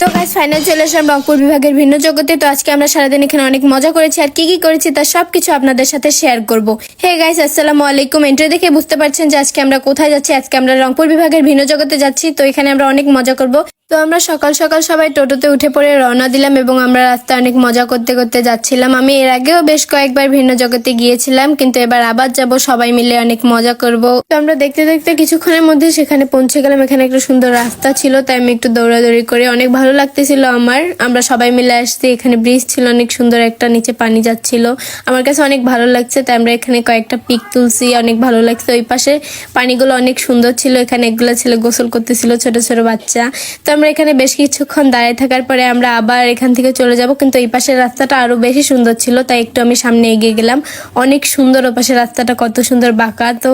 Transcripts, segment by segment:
তো guys final চলে আসলাম রংপুর বিভাগের ভিন্ন জগতে। তো আজকে আমরা সারাদিন এখানে অনেক মজা করেছি আর কি করেছি তার সবকিছু আপনাদের সাথে শেয়ার করব। হে গাইস আসসালামু আলাইকুম। এন্ট্রি দেখে বুঝতে পারছেন যে আজকে আমরা কোথায় যাচ্ছি। আজকে আমরা রংপুর বিভাগের ভিন্ন জগতে যাচ্ছি। তো এখানে আমরা অনেক মজা করব। তো আমরা সকাল সকাল সবাই টোটোতে উঠে পড়ে রওনা দিলাম এবং আমরা রাস্তায় অনেক মজা করতে করতে যাচ্ছিলাম। আমি এর আগেও বেশ কয়েকবার ভিন্ন জগতে গিয়েছিলাম, কিন্তু এবার আবার যাব, সবাই মিলে অনেক মজা করব। তো আমরা দেখতে দেখতে কিছুক্ষণের মধ্যে সেখানে পৌঁছে গেলাম। এখানে একটা সুন্দর রাস্তা ছিল, তাই আমি একটু দৌড়াদৌড়ি করে অনেক ভালো লাগতেছিল আমার। আমরা সবাই মিলে আসছি, এখানে ব্রিজ ছিল অনেক সুন্দর, একটা নিচে পানি যাচ্ছিল, আমার কাছে অনেক ভালো লাগছে। তাই আমরা এখানে কয়েকটা পিক তুলছি, অনেক ভালো লাগছে। ওই পাশে পানিগুলো অনেক সুন্দর ছিল, এখানে এগুলো ছেলে গোসল করতেছিল, ছোট ছোট বাচ্চা। তো আমরা এখানে বেশ কিছুক্ষণ দাঁড়িয়ে থাকার পরে আমরা আবার এখান থেকে চলে যাব, কিন্তু এই পাশের রাস্তাটা আরো বেশি সুন্দর ছিল, তাই একটু আমি সামনে এগিয়ে গেলাম। অনেক সুন্দর, ও পাশের রাস্তাটা কত সুন্দর বাঁকা। তো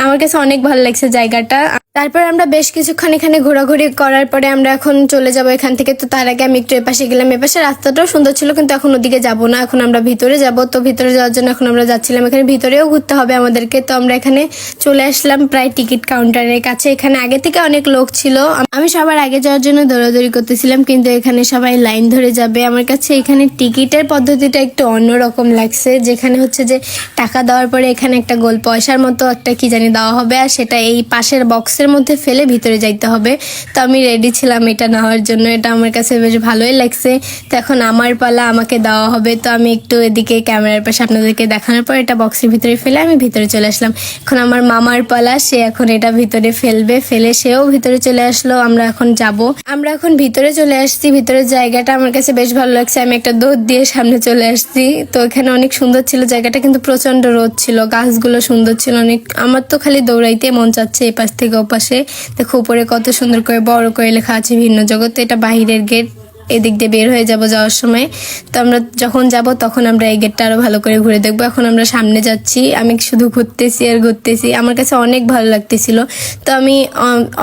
আমার কাছে অনেক ভালো লাগছে জায়গাটা। তারপর আমরা বেশ কিছুক্ষণ এখানে ঘোরাঘুরি করার পরে আমরা এখন চলে যাব এখান থেকে। তো তার আগে আমি একটু এপাশে গেলাম। এপাশে রাস্তাটাও সুন্দর ছিল, কিন্তু এখন ওদিকে যাব না, এখন আমরা ভিতরে যাব। তো ভিতরে যাওয়ার জন্য এখন আমরা যাচ্ছিলাম, এখানে ভিতরেও ঘুরতে হবে আমাদেরকে। তো আমরা এখানে চলে আসলাম প্রায় টিকিট কাউন্টারের কাছে। এখানে আগে থেকে অনেক লোক ছিল, আমি সবার আগে যাওয়ার জন্য দৌড়াদৌড়ি করতেছিলাম, কিন্তু এখানে সবাই লাইন ধরে যাবে। আমার কাছে এখানে টিকিটের পদ্ধতিটা একটু অন্যরকম লাগছে, যেখানে হচ্ছে যে টাকা দেওয়ার পরে এখানে একটা গোল পয়সার মতো একটা কি জানি দেওয়া হবে, আর সেটা এই পাশের বক্সের মধ্যে ফেলে ভিতরে যাইতে হবে। তো আমি রেডি ছিলাম এটা নেওয়ার জন্য, এটা আমার কাছে বেশ ভালোই লাগছে। তো এখন আমার পালা, আমাকে দেওয়া হবে। তো আমি একটু এদিকে ক্যামেরার পাশে আপনাদেরকে দেখানোর পর এটা বক্সের ভিতরে ফেলে আমি ভিতরে চলে আসলাম। এখন আমার মামার পালা, সে এখন এটা ভিতরে ফেলবে, ফেলে সেও ভিতরে চলে আসলো। আমরা এখন যাব, আমরা এখন ভিতরে চলে আসছি। ভিতরের জায়গাটা আমার কাছে বেশ ভালো লাগছে, আমি একটা দৌড় দিয়ে সামনে চলে আসছি। তো এখানে অনেক সুন্দর ছিল জায়গাটা, কিন্তু প্রচন্ড রোদ ছিল, গাছগুলো সুন্দর ছিল অনেক। আমার তো খালি দৌড়াইতে মন চাচ্ছে এই পাশ থেকে ও পাশে। দেখো উপরে কত সুন্দর করে বড় করে লেখা আছে ভিন্ন জগৎ। এটা বাহিরের গেট, এদিক দিয়ে বের হয়ে যাব যাওয়ার সময়। তো আমরা যখন যাব তখন আমরা এই গেটটা আরো ভালো করে ঘুরে দেখবো। এখন আমরা সামনে যাচ্ছি, আমি শুধু ঘুরতেছি আর ঘুরতেছি, আমার কাছে অনেক ভালো লাগতেছিল। তো আমি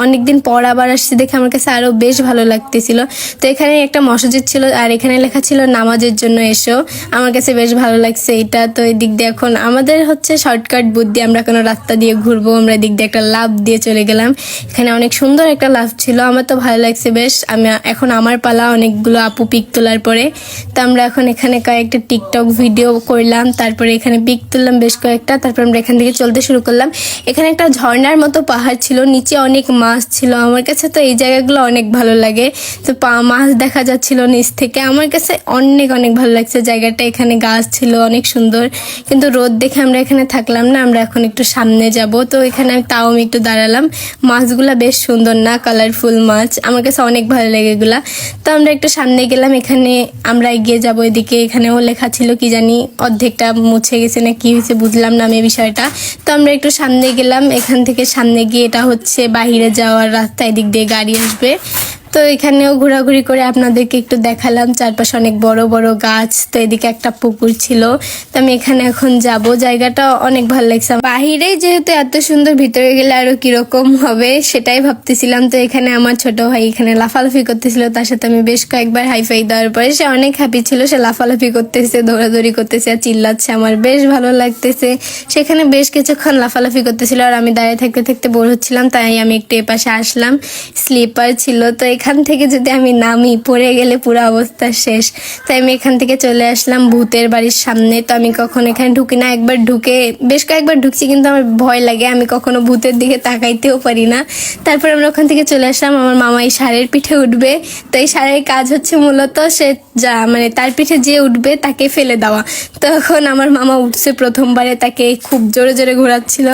অনেকদিন পর আবার আসছি দেখে আমার কাছে আরো বেশ ভালো লাগতেছিল। তো এখানে একটা মসজিদ ছিল আর এখানে লেখা ছিল নামাজের জন্য এসো, আমার কাছে বেশ ভালো লাগছে এটা। তো এই দিক দিয়ে এখন আমাদের হচ্ছে শর্টকাট বুদ্ধি, আমরা কোনো রাস্তা দিয়ে ঘুরবো, আমরা দিক দিয়ে একটা লাফ দিয়ে চলে গেলাম। এখানে অনেক সুন্দর একটা লাফ ছিল, আমার তো ভালো লাগছে বেশ। আমি এখন আমার পালা, অনেকগুলো আপু পিক তোলার পরে। তো আমরা এখন এখানে কয়েকটা টিকটক ভিডিও করলাম, তারপরে এখানে পিক তুললাম বেশ কয়েকটা। তারপর আমরা এখান থেকে চলতে শুরু করলাম। এখানে একটা ঝর্ণার মতো পাহাড় ছিল, নিচে অনেক মাছ ছিল। আমার কাছে তো এই জায়গাগুলো অনেক ভালো লাগে। তো মাছ দেখা যাচ্ছিল নিচ থেকে, আমার কাছে অনেক অনেক ভালো লাগছে জায়গাটা। এখানে গাছ ছিল অনেক সুন্দর, কিন্তু রোদ দেখে আমরা এখানে থাকলাম না, আমরা এখন একটু সামনে যাব। তো এখানে তাও আমি একটু দাঁড়ালাম। মাছগুলা বেশ সুন্দর না, কালারফুল মাছ, আমার কাছে অনেক ভালো লাগে এগুলা। তো আমরা একটু সামনে গেলাম, এখানে আমরা এগিয়ে যাব এদিকে। এখানেও লেখা ছিল কি জানি, অর্ধেকটা মুছে গেছে না কি হয়েছে বুঝলাম না আমি এই বিষয়টা। তো আমরা একটু সামনে গেলাম, এখান থেকে সামনে গিয়ে এটা হচ্ছে বাহিরে যাওয়ার রাস্তা, এদিক দিয়ে গাড়ি আসবে। তো এখানেও ঘোরাঘুরি করে আপনাদেরকে একটু দেখালাম, চারপাশে অনেক বড় বড় গাছ। তো এদিকে একটা পুকুর ছিল। তো আমি এখানে এখন যাব, জায়গাটা অনেক ভালো লাগছে। বাহিরে যেহেতু এত সুন্দর, ভিতরে গেলে আরো কিরকম হবে সেটাই ভাবতেছিলাম। তো এখানে আমার ছোট ভাই এখানে লাফালাফি করতেছিল, তার সাথে আমি বেশ কয়েকবার হাইফাই দেওয়ার পরে সে অনেক হ্যাপি ছিল, সে লাফালাফি করতেছে, দৌড়াদৌড়ি করতেছে আর চিল্লাচ্ছে, আমার বেশ ভালো লাগতেছে। সেখানে বেশ কিছুক্ষণ লাফালাফি করতেছিল আর আমি দাঁড়িয়ে থাকতে থাকতে বোর হচ্ছিলাম, তাই আমি একটু এপাশে আসলাম। স্লিপার ছিল, তো এখান থেকে যদি আমি নামি পড়ে গেলে পুরো অবস্থা শেষ। তাই আমি এখান থেকে চলে আসলাম ভূতের বাড়ির সামনে। তো আমি কখনো এখানে ঢুকি না, একবার ঢুকে বেশ কয়েকবার ঢুকছি, কিন্তু আমার ভয় লাগে, আমি কখনো ভূতের দিকে তাকাইতেও পারি না। তারপর আমরা ওখান থেকে চলে আসলাম। আমার মামা এই ষাঁড়ের পিঠে উঠবে। তো এই ষাঁড়ের কাজ হচ্ছে মূলত সে মানে তার পিঠে যে উঠবে তাকে ফেলে দেওয়া। তখন আমার মামা উঠছে প্রথমবারে, তাকে খুব জোরে জোরে ঘোরাচ্ছিল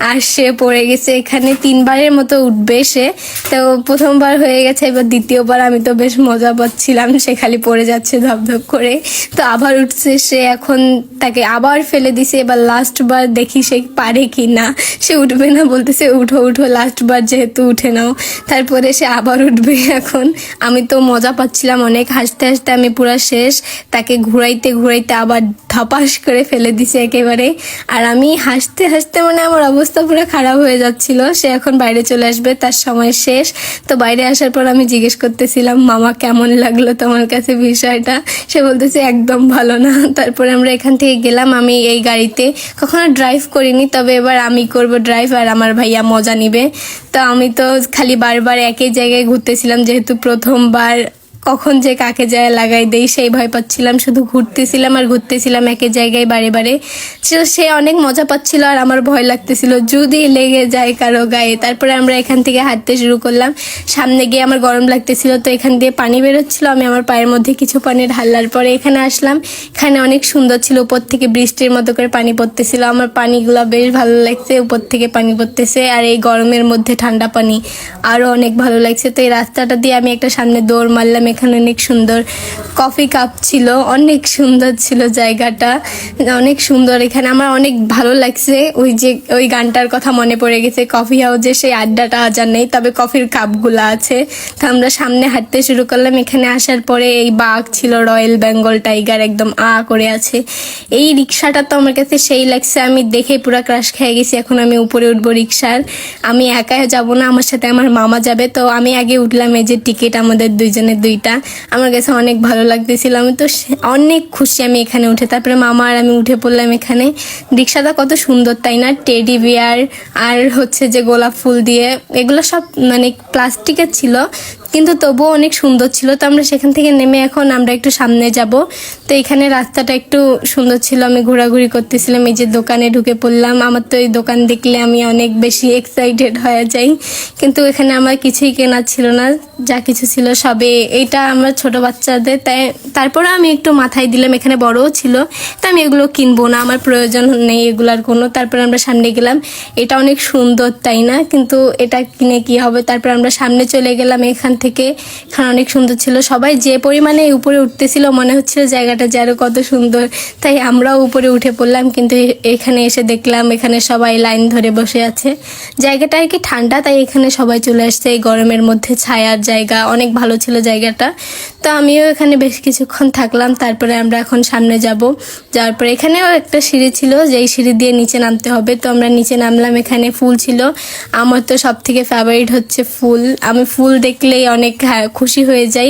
আর সে পড়ে গেছে। এখানে 3বারের মতো উঠবে সে, তো প্রথমবার হয়ে গেছে, এবার দ্বিতীয়বার আমি তো বেশ মজা পাচ্ছিলাম, সে খালি পড়ে যাচ্ছে ধপধপ করে। তো আবার উঠছে সে, এখন তাকে আবার ফেলে দিছে। এবার লাস্ট বার দেখি সে পারে কি না, সে উঠবে না, বলতেছে উঠো উঠো, লাস্ট বার যেহেতু উঠে নাও। তারপরে সে আবার উঠবে। এখন আমি তো মজা পাচ্ছিলাম অনেক, হাসতে হাসতে আমি পুরা শেষ। তাকে ঘুরাইতে ঘুরাইতে আবার ধপাস করে ফেলে দিছে একেবারে। আর আমি হাসতে হাসতে মানে আমার অবস্থা পুরো খারাপ হয়ে যাচ্ছিল। সে এখন বাইরে চলে আসবে, তার সময় শেষ। তো বাইরে আসার পর আমি জিজ্ঞেস করতেছিলাম মামা কেমন লাগলো তোমার কাছে বিষয়টা। সে বলতেছে একদম ভালো না। তারপরে আমরা এখান থেকে গেলাম। আমি এই গাড়িতে কখনো ড্রাইভ করিনি, তবে এবার আমি করব ড্রাইভ আর আমার ভাইয়া মজা নিবে। তো আমি তো খালি বারবার একই জায়গায় ঘুরতেছিলাম, যেহেতু প্রথমবার কখন যে কাকে যায় লাগাই দেই সেই ভয় পাচ্ছিলাম। শুধু ঘুরতেছিলাম আর ঘুরতেছিলাম একই জায়গায় বারে বারে। সে অনেক মজা পাচ্ছিল আর আমার ভয় লাগতেছিল যদি লেগে যায় কারো গায়ে। তারপরে আমরা এখান থেকে হাঁটতে শুরু করলাম। সামনে গিয়ে আমার গরম লাগতেছিল, তো এখান দিয়ে পানি বেরোচ্ছিল। আমি আমার পায়ের মধ্যে কিছু পানি ঢালার পরে এখানে আসলাম। এখানে অনেক সুন্দর ছিল, উপর থেকে বৃষ্টির মতো করে পানি পড়তেছিল। আমার পানিগুলো বেশ ভালো লাগছে, উপর থেকে পানি পড়তেছে আর এই গরমের মধ্যে ঠান্ডা পানি আরো অনেক ভালো লাগছে। তো এই রাস্তাটা দিয়ে আমি একটা সামনে দৌড় মারলাম। এখানে অনেক সুন্দর কফি কাপ ছিল, অনেক সুন্দর ছিল জায়গাটা, অনেক সুন্দর। এখানে আমার অনেক ভালো লাগছে। ওই গানটার কথা মনে পড়ে গেছে, কফি হাউসে সেই আড্ডাটা আজ আর নেই, তবে কফির কাপগুলো আছে। তো আমরা সামনে হাঁটতে শুরু করলাম। এখানে আসার পরে এই বাঘ ছিল, রয়্যাল বেঙ্গল টাইগার, একদম করে আছে। এই রিক্সাটা তো আমার কাছে সেই লাগছে, আমি দেখে পুরো ক্রাশ খেয়ে গেছি। এখন আমি উপরে উঠবো রিক্সার। আমি একা যাব না, আমার সাথে আমার মামা যাবে। তো আমি আগে উঠলাম, এই যে টিকিট আমাদের দুইজনের দুইটা। আমার কাছে অনেক ভালো লাগতেছিল, আমি তো অনেক খুশি আমি এখানে উঠে। তারপরে মামা আর আমি উঠে পড়লাম। এখানে রিক্সাটা কত সুন্দর তাই না, টেডি বিয়ার আর হচ্ছে যে গোলাপ ফুল দিয়ে, এগুলো সব মানে প্লাস্টিকের ছিল কিন্তু তবুও অনেক সুন্দর ছিল। তো আমরা সেখান থেকে নেমে এখন আমরা একটু সামনে যাব। তো এখানে রাস্তাটা একটু সুন্দর ছিল, আমি ঘোরাঘুরি করতেছিলাম। এই যে দোকানে ঢুকে পড়লাম। আমার তো এই দোকান দেখলে আমি অনেক বেশি এক্সাইটেড হয়ে যাই, কিন্তু এখানে আমার কিছুই কেনা ছিল না, যা কিছু ছিল সবে এটা আমার ছোট বাচ্চাদের। তারপরে আমি একটু মাথায় দিলাম এখানে বড়ও ছিল, তো আমি এগুলো কিনবো না, আমার প্রয়োজন নেই এগুলার কোনো। তারপরে আমরা সামনে গেলাম। এটা অনেক সুন্দর তাই না, কিন্তু এটা কিনে কি হবে। তারপর আমরা সামনে চলে গেলাম এখান থেকে। এখানে অনেক সুন্দর ছিল, সবাই যে পরিমাণে উপরে উঠতেছিল মনে হচ্ছিল জায়গাটা যে আরো কত সুন্দর, তাই আমরাও উপরে উঠে পড়লাম। কিন্তু এখানে এসে দেখলাম এখানে সবাই লাইন ধরে বসে আছে। জায়গাটা আর কি ঠান্ডা, তাই এখানে সবাই চলে আসছে। এই গরমের মধ্যে ছায়ার জায়গা, অনেক ভালো ছিল জায়গাটা। তো আমিও এখানে বেশ কিছুক্ষণ থাকলাম। তারপরে আমরা এখন সামনে যাব। যাওয়ার পরে এখানেও একটা সিঁড়ি ছিল, যেই সিঁড়ি দিয়ে নিচে নামতে হবে। তো আমরা নিচে নামলাম। এখানে ফুল ছিল, আমার তো সব থেকে ফেভারিট হচ্ছে ফুল। আমি ফুল দেখলেই অনেক খুশি হয়ে যাই।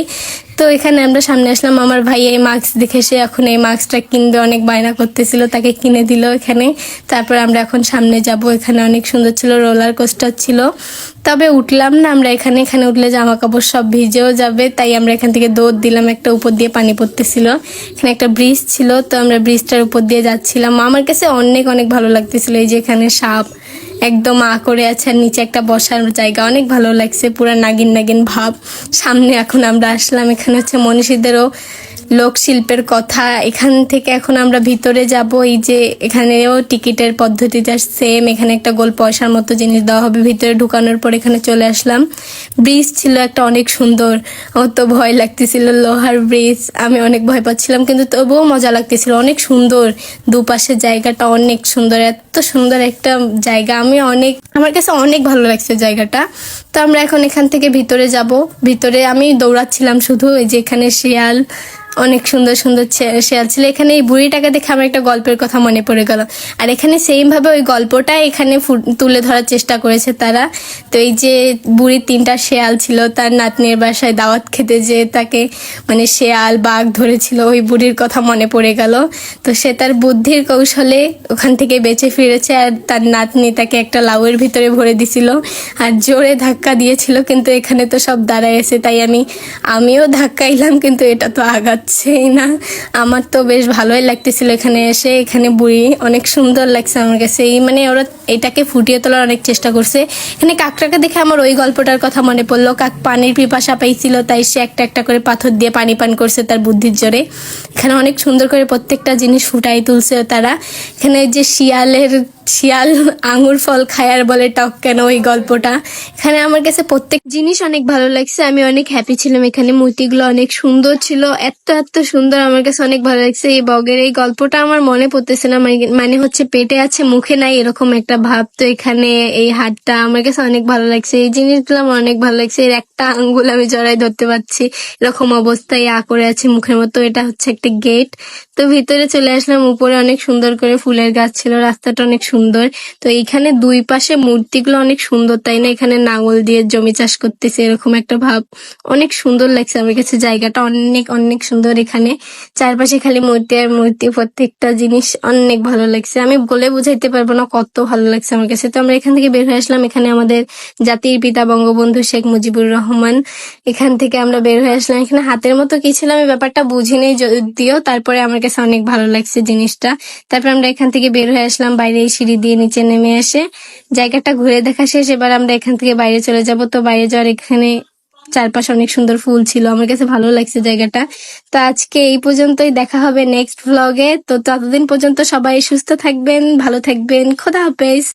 তো এখানে আমরা সামনে আসলাম। আমার ভাই এই মাস্ক দেখে সে এখন এই মাস্কটা কিনবে, অনেক বায়না করতেছিল, তাকে কিনে দিল এখানে। তারপর আমরা এখন সামনে যাব। এখানে অনেক সুন্দর ছিল, রোলার কোস্টার ছিল, তবে উঠলাম না আমরা। এখানে উঠলে জামা কাপড় সব ভিজেও যাবে, তাই আমরা এখান থেকে দৌড় দিলাম। একটা উপর দিয়ে পানি পড়তেছিল, এখানে একটা ব্রিজ ছিল, তো আমরা ব্রিজটার উপর দিয়ে যাচ্ছিলাম। আমার কাছে অনেক অনেক ভালো লাগতেছিল। এই যে এখানে সাপ একদম করে আছে, আর নিচে একটা বসার জায়গা, অনেক ভালো লাগছে, পুরা নাগিন নাগিন ভাব। সামনে এখন আমরা আসলাম। এখানে হচ্ছে মনীষীদেরও লোকশিল্পের কথা। এখান থেকে এখন আমরা ভিতরে যাব। এই যে এখানেও টিকিটের পদ্ধতিটা সেম, এখানে একটা গোল পয়সার মতো জিনিস দেওয়া হবে। ভিতরে ঢুকানোর পর এখানে চলে আসলাম। ব্রিজ ছিল একটা অনেক সুন্দর, আমার তো ভয় লাগতেছিল, লোহার ব্রিজ, আমি অনেক ভয় পাচ্ছিলাম, কিন্তু তবুও মজা লাগতেছিল, অনেক সুন্দর। দুপাশে জায়গাটা অনেক সুন্দর, এত সুন্দর একটা জায়গা, আমার কাছে অনেক ভালো লাগছে জায়গাটা। তো আমরা এখন এখান থেকে ভিতরে যাব। ভিতরে আমি দৌড়াচ্ছিলাম শুধু। এই যে এখানে শিয়াল, অনেক সুন্দর সুন্দর শেয়াল ছিল। এখানে এই বুড়িটাকে দেখে আমার একটা গল্পের কথা মনে পড়ে গেল, আর এখানে সেম ভাবে ওই গল্পটা এখানে তুলে ধরার চেষ্টা করেছে তারা। তো এই যে বুড়ির 3টা শেয়াল ছিল, তার নাতনির বাসায় দাওয়াত খেতে যে তাকে মানে শেয়াল বাঘ ধরেছিল, ওই বুড়ির কথা মনে পড়ে গেল। তো সে তার বুদ্ধির কৌশলে ওখান থেকে বেঁচে ফিরেছে, আর তার নাতনি তাকে একটা লাউয়ের ভিতরে ভরে দিছিল আর জোরে ধাক্কা দিয়েছিল, কিন্তু এখানে তো সব দাঁড়ায় আছে, তাই আমিও ধাক্কাইলাম, কিন্তু এটা তো আগাচ্ছেই না। আমার তো বেশ ভালোই লাগতেছিল এখানে এসে। এখানে বুড়ি অনেক সুন্দর লাগছে আমার কাছে, মানে ওরা এটাকে ফুটিয়ে তোলার অনেক চেষ্টা করছে। এখানে কাকটাকে দেখে আমার ওই গল্পটার কথা মনে পড়লো। কাক পানির পিপাসা পাইছিল, তাই সে একটা একটা করে পাথর দিয়ে পানি পান করছে তার বুদ্ধির জোরে। এখানে অনেক সুন্দর করে প্রত্যেকটা জিনিস ফুটাই তুলছে তারা। এখানে যে শিয়াল আঙুর ফল খায় আর বলে টক কেন, ওই গল্পটা। এখানে আমার কাছে প্রত্যেক জিনিস অনেক ভালো লাগছে, আমি অনেক হ্যাপি ছিলাম। এখানে মূর্তিগুলো অনেক সুন্দর ছিল, এত এত সুন্দর, আমার কাছে অনেক ভালো লাগছে। এই বগের এই গল্পটা আমার মনে পড়তেছে না, মানে হচ্ছে পেটে আছে মুখে নাই এরকম একটা ভাব। তো এখানে এই হাটটা আমার কাছে অনেক ভালো লাগছে, এই জিনিসগুলো আমার অনেক ভালো লাগছে। এর একটা আঙ্গুল আমি জড়াই ধরতে পারছি, এরকম অবস্থায় করে আছে মুখের মতো। এটা হচ্ছে একটা গেট। তো ভিতরে চলে আসলাম। উপরে অনেক সুন্দর করে ফুলের গাছ ছিল, রাস্তাটা অনেক সুন্দর। সুন্দর। তো এইখানে দুই পাশে মূর্তিগুলো অনেক সুন্দর, তাই না? এখানে নাঙল দিয়ে জমি চাষ করতেছে এরকম একটা ভাব, অনেক সুন্দর লাগছে আমার কাছে। জায়গাটা অনেক অনেক সুন্দর। এখানে চারপাশে খালি মূর্তি আর মূর্তি, প্রত্যেকটা জিনিস অনেক ভালো লাগছে। আমি বলে বুঝাইতে পারবো না কত ভালো লাগছে আমার কাছে। তো আমরা এখান থেকে বের হয়ে আসলাম। এখানে আমাদের জাতির পিতা বঙ্গবন্ধু শেখ মুজিবুর রহমান, এখান থেকে আমরা বের হয়ে আসলাম। এখানে হাতের মতো কি ছিল আমি ব্যাপারটা বুঝিনি যদিও, তারপরে আমার কাছে অনেক ভালো লাগছে জিনিসটা। তারপর আমরা এখান থেকে বের হয়ে আসলাম, বাইরে এই সিঁড়ি দিয়ে নিচে নেমে এসে জায়গাটা ঘুরে দেখা শেষ। এবার আমরা এখান থেকে বাইরে চলে যাব। তো বাইরে যাওয়ার এখানে চারপাশে অনেক সুন্দর ফুল ছিল, আমার কাছে ভালো লাগছে জায়গাটা। তো আজকে এই পর্যন্তই, দেখা হবে নেক্সট ভ্লগে। তো ততদিন পর্যন্ত সবাই সুস্থ থাকবেন, ভালো থাকবেন, খোদা হাফেজ।